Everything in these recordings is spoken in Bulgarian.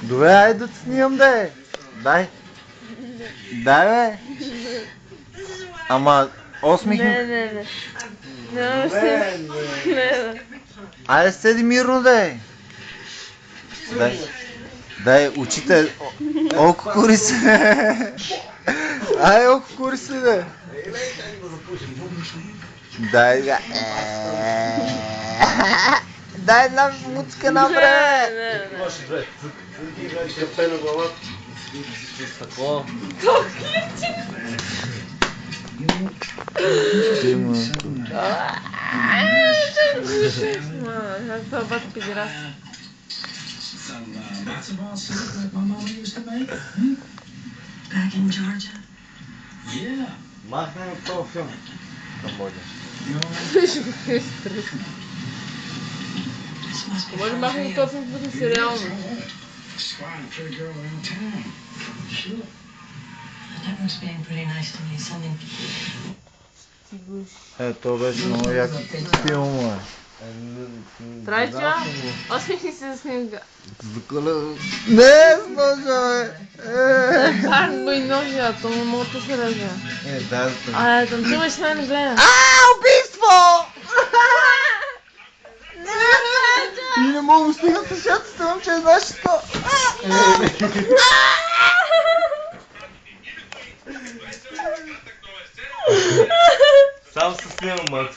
Добре, айде да те снимам, де. Дай. Дай, бе. Ама, осмихни. Не. Не. Айде седи мирно, де. Дай, очите. Око кури се. Ай, око кури се, де. Дай, бе. Дай една муцка напред. Може две. Играеш кафе на главата. С такова. Това бат пидерас. Back in Georgia? Махнем от този филм. Камбоджа. Може махнем този филм да сериално. That was being pretty nice to me, sending... То беше много як филм, бе. Трайча, осмихни се за снимка. Не, с ножа, бе. Как бой ножа, то не мога да се ръжа. Да, Ай, там ти имаш най гледам. Убийство! И не мога да стига с шатата, момче, знаеш що? Сам се снимам, Марк.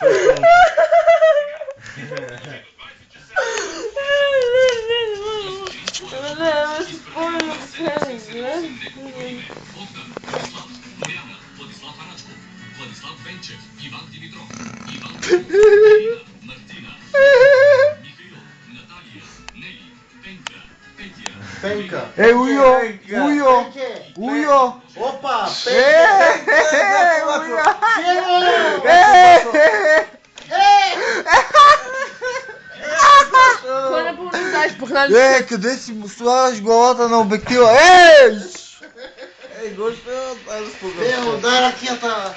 Пенка! Уйо! Опа! Кой не помниш, похнали? Къде си му слагаш главата на обектива? Ей! Ей, Гошпе, дай да спогадам. Дай ракията!